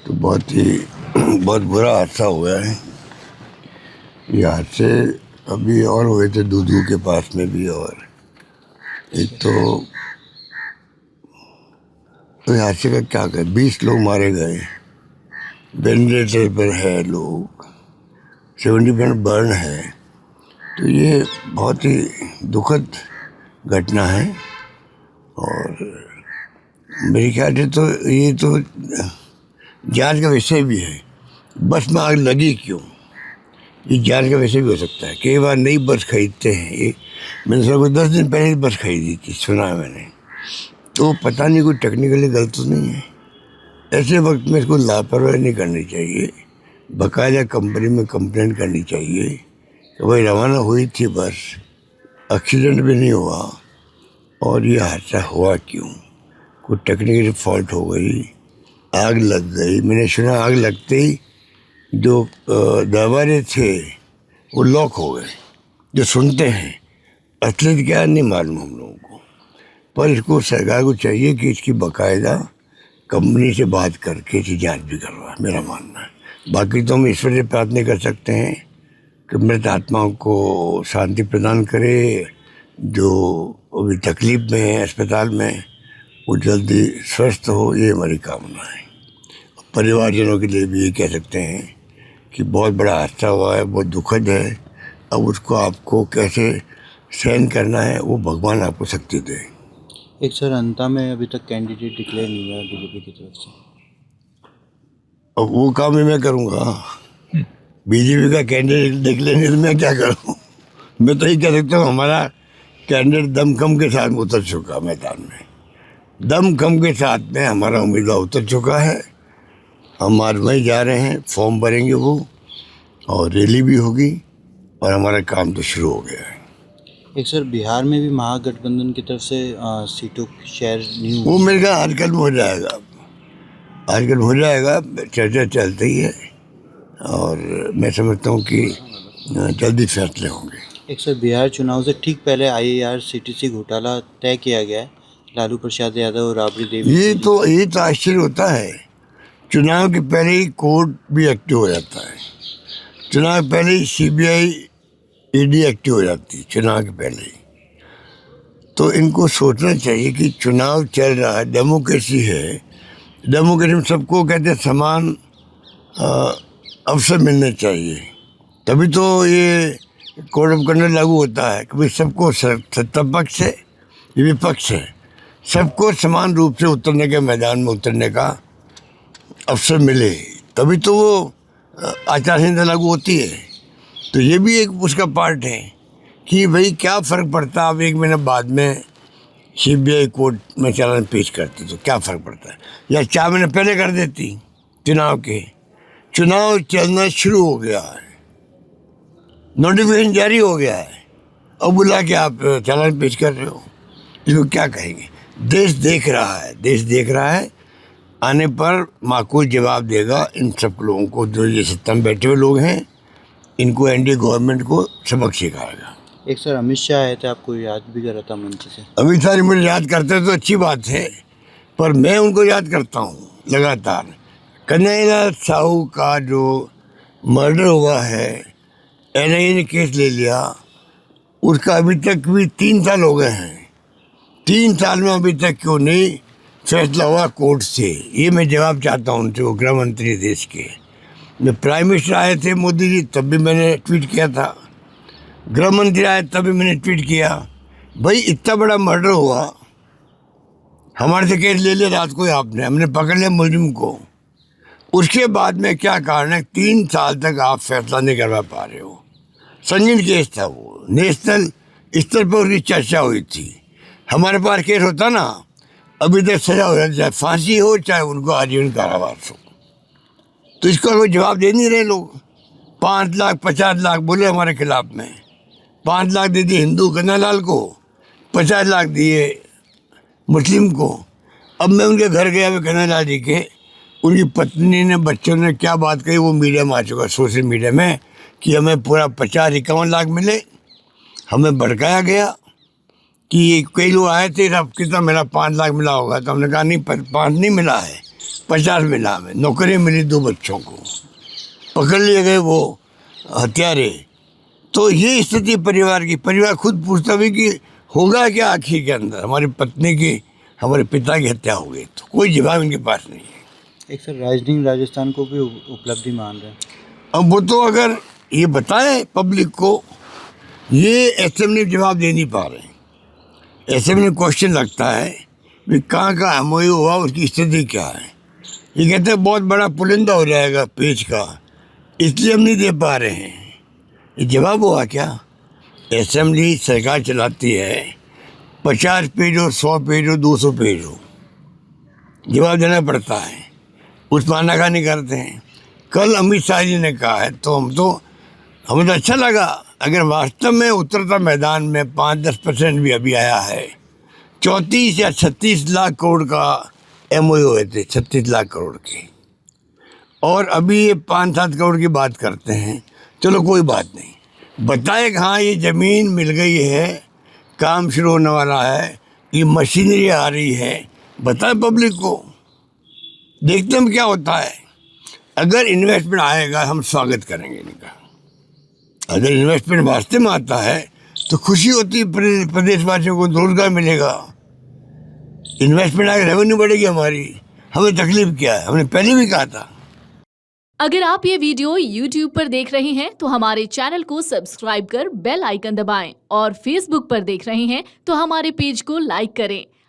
तो बहुत बुरा हादसा हुआ है। ये हादसे अभी और हुए थे दूधू के पास में भी, और एक तो हादसे का क्या करें, 20 लोग मारे गए, वेंटिलेटर पर है लोग, 70% बर्न है। तो ये बहुत ही दुखद घटना है। और मेरे ख्याल से तो ये तो जांच का विषय भी है, बस में आग लगी क्यों, ये जांच का विषय भी हो सकता है। कई बार नई बस खरीदते हैं, ये मैंने सुना 10 दिन पहले ही बस खरीदी थी, सुना है मैंने, तो पता नहीं कोई टेक्निकली गलत तो नहीं है। ऐसे वक्त में इसको लापरवाही नहीं करनी चाहिए, बाकायदा कंपनी में कंप्लेंट करनी चाहिए कि भाई रवाना हुई थी बस, एक्सीडेंट भी नहीं हुआ और ये हादसा हुआ क्यों, कोई टेक्निकल फॉल्ट हो गई, आग लग गई। मैंने सुना आग लगते ही जो दरवाजे थे वो लॉक हो गए, जो सुनते हैं। असलियत क्या नहीं मालूम हम लोगों को, पर इसको सरकार को चाहिए कि इसकी बाकायदा कंपनी से बात करके इसकी जांच भी करवा, मेरा मानना है। बाकी तो हम ईश्वर से प्रार्थना कर सकते हैं कि मृत आत्माओं को शांति प्रदान करे, जो अभी तकलीफ में है अस्पताल में वो जल्दी स्वस्थ हो, ये हमारी कामना है। परिवारजनों के लिए भी ये कह सकते हैं कि बहुत बड़ा हादसा हुआ है, बहुत दुखद है। अब उसको आपको कैसे सहन करना है वो भगवान आपको शक्ति दे। एक सर, अंता में अभी तक कैंडिडेट डिक्लेयर नहीं हुआ बीजेपी की तरफ से। अब वो काम ही मैं करूँगा, बीजेपी का कैंडिडेट डिक्लेयर नहीं तो मैं क्या करूँ। मैं तो ये कह सकता हूँ हमारा कैंडिडेट दमखम के साथ उतर चुका मैदान में, दमखम के साथ में हमारा उम्मीदवार उतर चुका है। हम आज वहीं जा रहे हैं, फॉर्म भरेंगे वो, और रैली भी होगी, और हमारा काम तो शुरू हो गया है। एक सर, बिहार में भी महागठबंधन की तरफ से सीटों की शेयर नहीं वो हुई। मेरे ख्याल आजकल में हो जाएगा, आजकल हो जाएगा, चर्चा चलती है और मैं समझता हूँ कि जल्दी फैसले होंगे। एक सर, बिहार चुनाव से ठीक पहले IRCTC घोटाला तय किया गया है, लालू प्रसाद यादव और राबड़ी देवी। ये तो आश्चर्य होता है, चुनाव के पहले ही कोर्ट भी एक्टिव हो जाता है, चुनाव के पहले ही CBI ED एक्टिव हो जाती है, चुनाव के पहले ही। तो इनको सोचना चाहिए कि चुनाव चल रहा है, डेमोक्रेसी है, डेमोक्रेसी में सबको कहते हैं समान अवसर मिलने चाहिए, तभी तो ये कोड ऑफ कंडक्ट लागू होता है कि भाई सबको, सत्ता पक्ष है विपक्ष है, सबको समान रूप से उतरने के मैदान में उतरने का अवसर मिले, तभी तो वो आचार संहिता लागू होती है। तो ये भी एक उसका पार्ट है कि भाई क्या फ़र्क पड़ता, अब 1 महीना बाद में CBI कोर्ट में चालान पेश करती तो क्या फ़र्क पड़ता है, या 4 महीने पहले कर देती चुनाव के। चुनाव चलना शुरू हो गया है, नोटिफिकेशन जारी हो गया है, अब बुला के आप चालान पेश कर रहे हो, इसको क्या कहेंगे। देश देख रहा है, देश देख रहा है, आने पर माकूल जवाब देगा इन सब लोगों को, जो ये सत्ता में बैठे हुए लोग हैं, इनको NDA गवर्नमेंट को सबक सिखाएगा। एक सर, अमित शाह आए थे, आपको याद भी कर रहा था मंच से। अमित शाह मुझे याद करते तो अच्छी बात है, पर मैं उनको याद करता हूँ लगातार। कन्हैयालाल साहू का जो मर्डर हुआ है, NIA ने केस ले लिया, उसका अभी तक भी 3 साल हो गए हैं, 3 साल में अभी तक क्यों नहीं फैसला हुआ कोर्ट से, ये मैं जवाब चाहता हूँ उनसे, वो गृह मंत्री देश के। मैं प्राइम मिनिस्टर आए थे मोदी जी, तब भी मैंने ट्वीट किया था, गृह मंत्री आए तब भी मैंने ट्वीट किया, भाई इतना बड़ा मर्डर हुआ, हमारे से केस ले लिया रात को ही आपने, हमने पकड़ लिया मुलजिम को, उसके बाद में क्या कारण है 3 साल तक आप फैसला नहीं करवा पा रहे हो। संगीन केस था वो, नेशनल स्तर पर उसकी चर्चा हुई थी, हमारे पास केस होता ना अभी तक सजा हो जाती, चाहे फांसी हो चाहे उनको आजीवन कारावास हो। तो इसका कोई जवाब दे नहीं रहे लोग। 5 लाख 50 लाख बोले हमारे खिलाफ में, 5 लाख दे दिए हिंदू कन्हैयालाल को, 50 लाख दिए मुस्लिम को। अब मैं उनके घर गया हुआ कन्हैयालाल जी के, उनकी पत्नी ने, बच्चों ने क्या बात कही वो मीडिया में आ चुका, सोशल मीडिया में, कि हमें पूरा 50-51 लाख मिले, हमें भड़काया गया कि कई लोग आए थे, अब कितना मिला, 5 लाख मिला होगा, तो हमने कहा नहीं 5 नहीं मिला है, 50 में नाम है, नौकरी मिली 2 बच्चों को, पकड़ लिए गए वो हत्यारे। तो ये स्थिति परिवार की, परिवार खुद पूछता भी कि होगा क्या आखिर के अंदर, हमारी पत्नी की, हमारे पिता की हत्या हो गई, तो कोई जवाब इनके पास नहीं है। एक सर राजनीतिक राजस्थान को भी उपलब्धि मान रहे हैं। अब वो तो अगर ये बताए पब्लिक को, ये असेंबली जवाब दे नहीं पा रहे। असेंबली क्वेश्चन लगता है कि कहाँ का एमओयू हुआ, उसकी स्थिति क्या है। ये कहते हैं बहुत बड़ा पुलिंदा हो जाएगा पेज का, इसलिए हम नहीं दे पा रहे हैं। ये जवाब हुआ क्या? असेंबली सरकार चलाती है, 50 पेज हो, 100 पेज हो, 200 पेज हो, जवाब देना पड़ता है, उस पर आनाकानी करते हैं। कल अमित शाह जी ने कहा है तो हमें तो अच्छा लगा। अगर वास्तव में उतरता मैदान में 5-10% भी अभी आया है, 34 या 36 लाख करोड़ का एमओयू हुए थे, 36 लाख करोड़ के, और अभी ये 5-7 करोड़ की बात करते हैं। चलो कोई बात नहीं, बताए कि हाँ ये ज़मीन मिल गई है, काम शुरू होने वाला है, ये मशीनरी आ रही है, बताए पब्लिक को, देखते हम क्या होता है। अगर इन्वेस्टमेंट आएगा हम स्वागत करेंगे इनका। अगर इन्वेस्टमेंट वास्ते में आता है तो खुशी होती है, प्रदेशवासियों को रोजगार मिलेगा, इन्वेस्टमेंट आएगा, रेवेन्यू बढ़ेगी हमारी, हमें तकलीफ क्या है, हमने पहले भी कहा था। अगर आप ये वीडियो YouTube पर देख रहे हैं तो हमारे चैनल को सब्सक्राइब कर बेल आइकन दबाएं, और Facebook पर देख रहे हैं तो हमारे पेज को लाइक करें।